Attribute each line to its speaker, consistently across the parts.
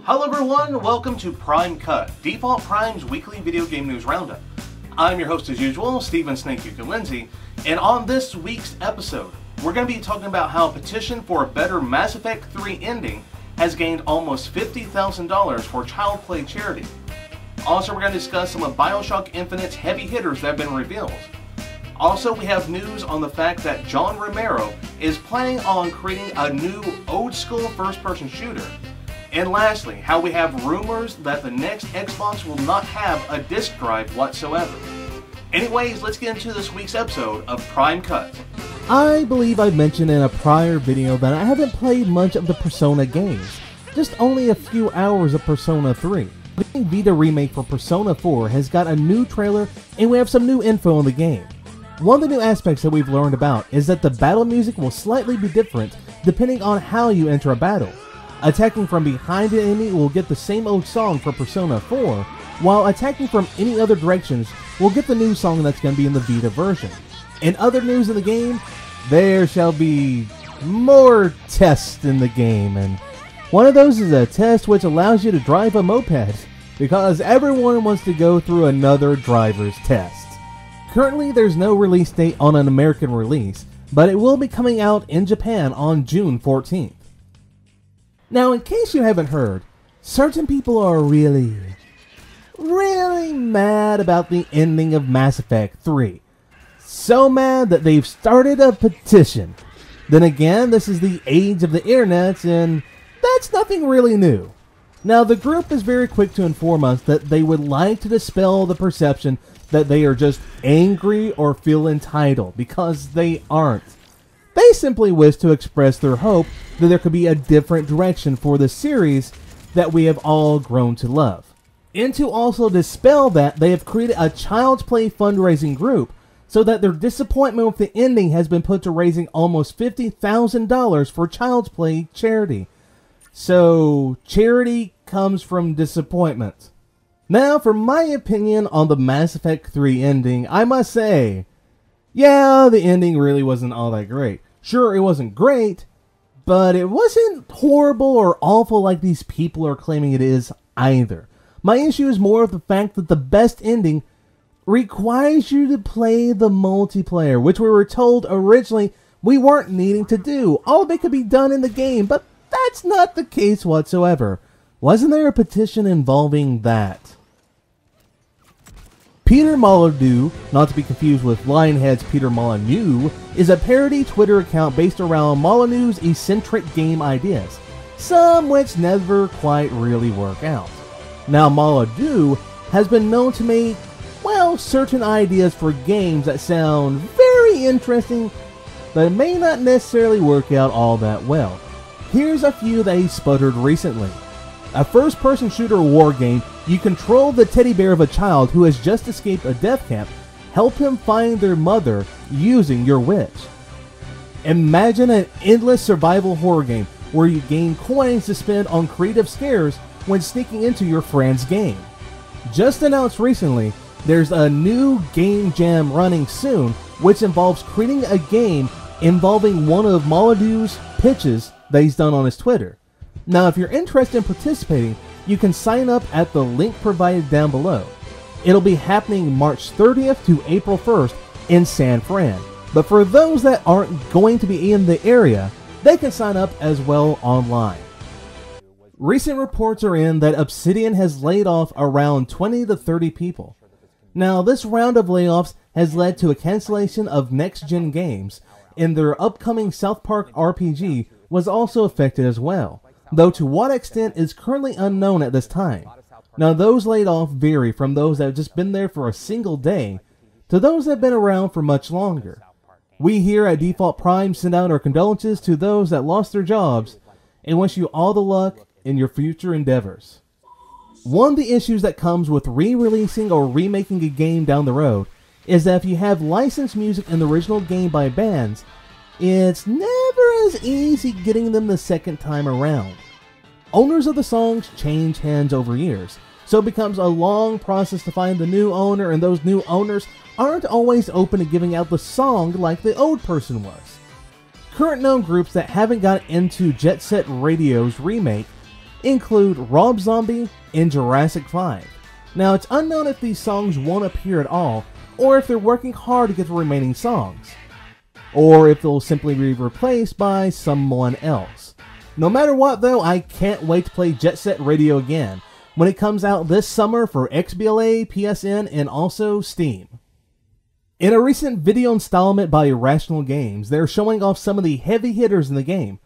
Speaker 1: Hello everyone, welcome to Prime Cut, Default Prime's weekly video game news roundup. I'm your host as usual, Steven Snakeyuka Lindsay, and on this week's episode, we're going to be talking about how Petition for a better Mass Effect 3 ending has gained almost $50,000 for child play charity. Also, we're going to discuss some of Bioshock Infinite's heavy hitters that have been revealed. Also, we have news on the fact that John Romero is planning on creating a new old-school first-person shooter. And lastly, how we have rumors that the next Xbox will not have a disk drive whatsoever. Anyways, let's get into this week's episode of Prime Cut.
Speaker 2: I believe I mentioned in a prior video that I haven't played much of the Persona games, just only a few hours of Persona 3. The Vita remake for Persona 4 has got a new trailer and we have some new info on the game. One of the new aspects that we've learned about is that the battle music will slightly be different depending on how you enter a battle. Attacking from behind an enemy will get the same old song for Persona 4, while attacking from any other directions will get the new song that's going to be in the Vita version. In other news in the game, there shall be more tests in the game, and one of those is a test which allows you to drive a moped, because everyone wants to go through another driver's test. Currently there's no release date on an American release, but it will be coming out in Japan on June 14th. Now, in case you haven't heard, certain people are really mad about the ending of Mass Effect 3. So mad that they've started a petition. Then again, this is the age of the internet, and that's nothing really new. Now, the group is very quick to inform us that they would like to dispel the perception that they are just angry or feel entitled, because they aren't. They simply wish to express their hope that there could be a different direction for the series that we have all grown to love. And to also dispel that, they have created a Child's Play fundraising group so that their disappointment with the ending has been put to raising almost $50,000 for Child's Play charity. So, charity comes from disappointment. Now, for my opinion on the Mass Effect 3 ending, I must say, yeah, the ending really wasn't all that great. Sure, it wasn't great, but it wasn't horrible or awful like these people are claiming it is either. My issue is more of the fact that the best ending requires you to play the multiplayer, which we were told originally we weren't needing to do. All of it could be done in the game, but that's not the case whatsoever. Wasn't there a petition involving that? Peter Molyneux, not to be confused with Lionhead's Peter Molyneux, is a parody Twitter account based around Molyneux's eccentric game ideas, some which never quite really work out. Now, Molyneux has been known to make, well, certain ideas for games that sound very interesting, but may not necessarily work out all that well. Here's a few that he sputtered recently. A first-person shooter war game, you control the teddy bear of a child who has just escaped a death camp. Help him find their mother using your witch. Imagine an endless survival horror game where you gain coins to spend on creative scares when sneaking into your friend's game. Just announced recently, there's a new game jam running soon, which involves creating a game involving one of Molyneux's pitches that he's done on his Twitter. Now, if you're interested in participating, you can sign up at the link provided down below. It'll be happening March 30th to April 1st in San Fran. But for those that aren't going to be in the area, they can sign up as well online. Recent reports are in that Obsidian has laid off around 20 to 30 people. Now, this round of layoffs has led to a cancellation of next-gen games, and their upcoming South Park RPG was also affected as well, though to what extent is currently unknown at this time. Now, those laid off vary from those that have just been there for a single day to those that have been around for much longer. We here at Default Prime send out our condolences to those that lost their jobs and wish you all the luck in your future endeavors. One of the issues that comes with re-releasing or remaking a game down the road is that if you have licensed music in the original game by bands, it's never as easy getting them the second time around. Owners of the songs change hands over years, so it becomes a long process to find the new owner, and those new owners aren't always open to giving out the song like the old person was. Current known groups that haven't got into Jet Set Radio's remake include Rob Zombie and Jurassic 5. Now, it's unknown if these songs won't appear at all, or if they're working hard to get the remaining songs, or if they'll simply be replaced by someone else. No matter what though, I can't wait to play Jet Set Radio again when it comes out this summer for XBLA, PSN, and also Steam. In a recent video installment by Irrational Games, they're showing off some of the heavy hitters in the game.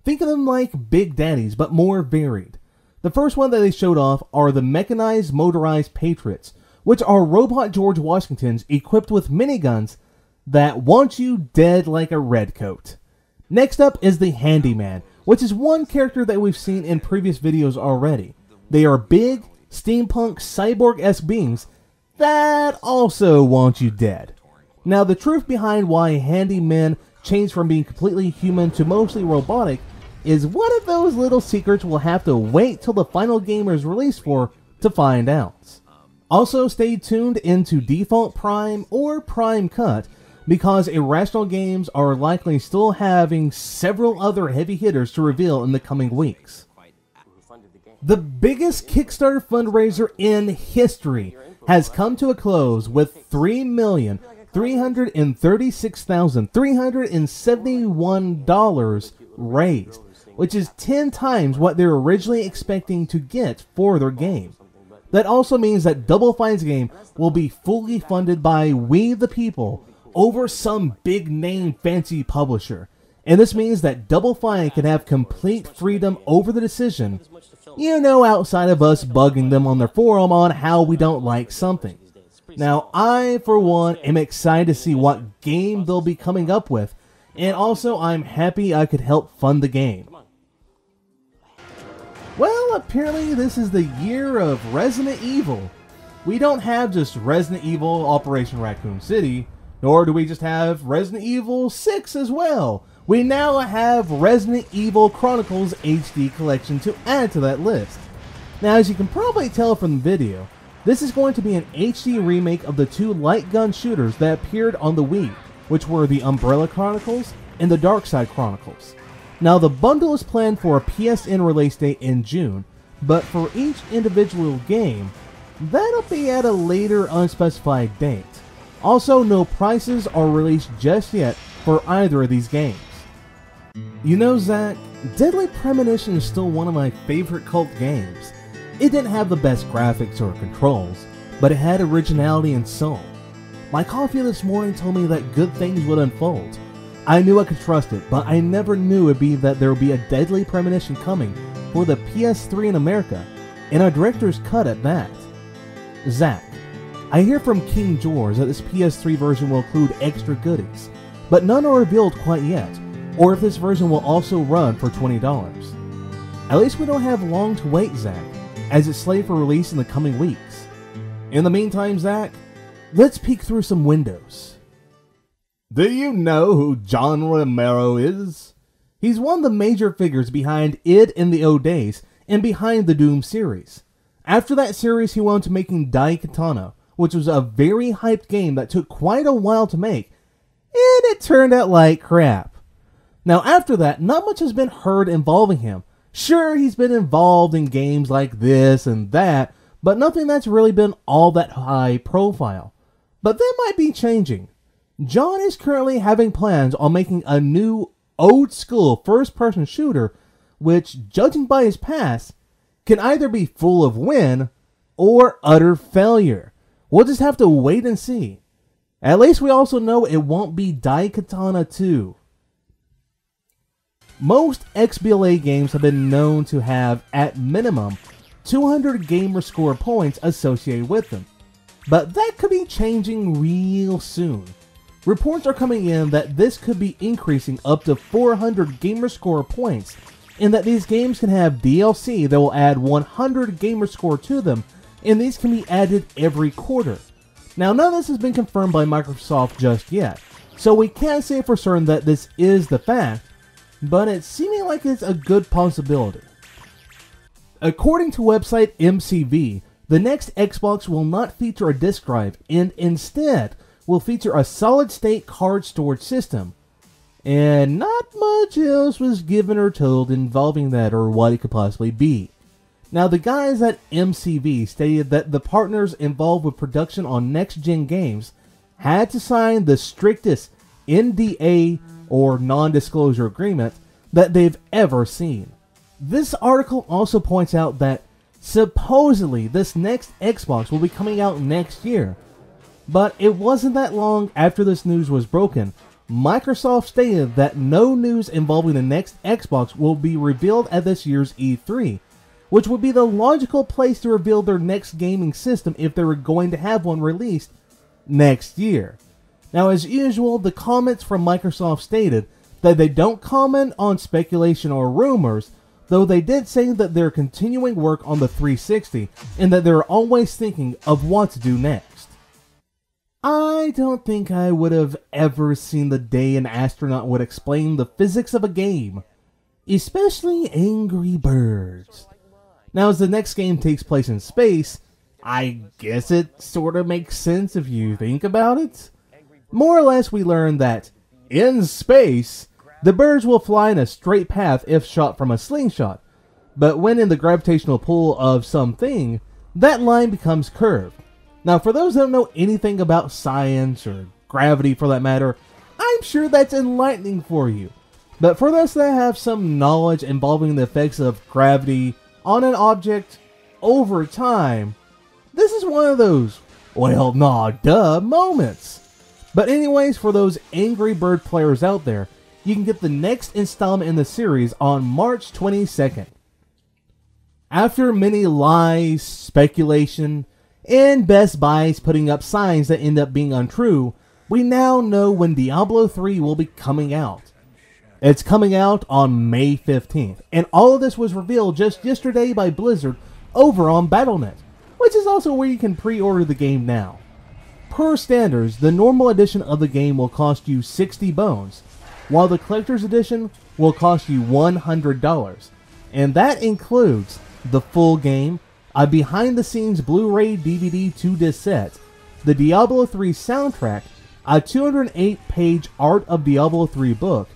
Speaker 2: Think of them like Big Daddies, but more varied. The first one that they showed off are the Mechanized Motorized Patriots, which are robot George Washingtons equipped with miniguns that want you dead like a redcoat. Next up is the Handyman, which is one character that we've seen in previous videos already. They are big, steampunk, cyborg-esque beings that also want you dead. Now, the truth behind why handymen change from being completely human to mostly robotic is one of those little secrets we'll have to wait till the final game is released for to find out. Also, stay tuned into Default Prime or Prime Cut, because Irrational Games are likely still having several other heavy hitters to reveal in the coming weeks. The biggest Kickstarter fundraiser in history has come to a close with $3,336,371 raised, which is 10 times what they're originally expecting to get for their game. That also means that Double Fine's game will be fully funded by we the people over some big name fancy publisher. And this means that Double Fine can have complete freedom over the decision, outside of us bugging them on their forum on how we don't like something. Now, I, for one, am excited to see what game they'll be coming up with, and also I'm happy I could help fund the game. Well, apparently this is the year of Resident Evil. We don't have just Resident Evil Operation Raccoon City, nor do we just have Resident Evil 6 as well. We now have Resident Evil Chronicles HD Collection to add to that list. Now, as you can probably tell from the video, this is going to be an HD remake of the two light gun shooters that appeared on the Wii, which were the Umbrella Chronicles and the Darkside Chronicles. Now, the bundle is planned for a PSN release date in June, but for each individual game, that'll be at a later unspecified date. Also, no prices are released just yet for either of these games. You know, Zach, Deadly Premonition is still one of my favorite cult games. It didn't have the best graphics or controls, but it had originality and soul. My coffee this morning told me that good things would unfold. I knew I could trust it, but I never knew it'd be that there would be a Deadly Premonition coming for the PS3 in America, and a director's cut at that. Zach, I hear from King George that this PS3 version will include extra goodies, but none are revealed quite yet, or if this version will also run for $20. At least we don't have long to wait, Zach, as it's slated for release in the coming weeks. In the meantime, Zach, let's peek through some windows. Do you know who John Romero is? He's one of the major figures behind id in the old days and behind the Doom series. After that series, he went on to making Daikatana, which was a very hyped game that took quite a while to make, and it turned out like crap. Now after that, not much has been heard involving him. Sure, he's been involved in games like this and that, but nothing that's really been all that high profile. But that might be changing. John is currently having plans on making a new old-school first-person shooter, which, judging by his past, can either be full of win or utter failure. We'll just have to wait and see. At least we also know it won't be Daikatana 2. Most XBLA games have been known to have, at minimum, 200 gamer score points associated with them. But that could be changing real soon. Reports are coming in that this could be increasing up to 400 gamer score points, and that these games can have DLC that will add 100 gamer score to them, and these can be added every quarter. Now, none of this has been confirmed by Microsoft just yet, so we can't say for certain that this is the fact, but it's seeming like it's a good possibility. According to website MCV, the next Xbox will not feature a disk drive, and instead will feature a solid-state card storage system. and not much else was given or told involving that or what it could possibly be. Now, the guys at MCV stated that the partners involved with production on next-gen games had to sign the strictest NDA or non-disclosure agreement that they've ever seen. This article also points out that supposedly this next Xbox will be coming out next year. But it wasn't that long after this news was broken, Microsoft stated that no news involving the next Xbox will be revealed at this year's E3, which would be the logical place to reveal their next gaming system if they were going to have one released next year. Now, as usual, the comments from Microsoft stated that they don't comment on speculation or rumors, though they did say that they're continuing work on the 360 and that they're always thinking of what to do next. I don't think I would have ever seen the day an astronaut would explain the physics of a game, especially Angry Birds. Now, as the next game takes place in space, I guess it sort of makes sense if you think about it. More or less, we learn that in space, the birds will fly in a straight path if shot from a slingshot, but when in the gravitational pull of something, that line becomes curved. Now, for those that don't know anything about science, or gravity for that matter, I'm sure that's enlightening for you. But for those that have some knowledge involving the effects of gravity on an object over time, this is one of those, well, nah, duh moments. But anyways, for those Angry Bird players out there, you can get the next installment in the series on March 22nd. After many lies, speculation, and Best Buys putting up signs that end up being untrue, we now know when Diablo 3 will be coming out. It's coming out on May 15th, and all of this was revealed just yesterday by Blizzard over on Battle.net, which is also where you can pre-order the game now. Per standards, the normal edition of the game will cost you 60 bones, while the collector's edition will cost you $100, and that includes the full game, a behind-the-scenes Blu-ray DVD 2-disc set, the Diablo 3 soundtrack, a 208-page Art of Diablo 3 book,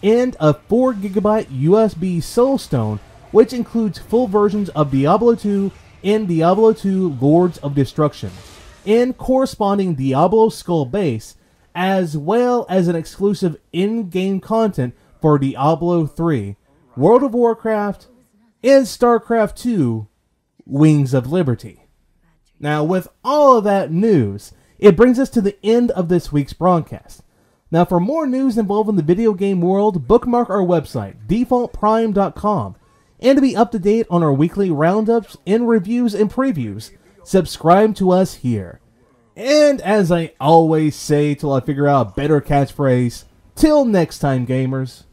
Speaker 2: and a 4GB USB Soulstone, which includes full versions of Diablo 2 and Diablo 2 Lords of Destruction, and corresponding Diablo Skull base, as well as an exclusive in-game content for Diablo 3, World of Warcraft, and StarCraft 2, Wings of Liberty. Now, with all of that news, it brings us to the end of this week's broadcast. Now, for more news involving the video game world, bookmark our website, defaultprime.com, and to be up to date on our weekly roundups and reviews and previews, subscribe to us here. And as I always say till I figure out a better catchphrase, till next time, gamers.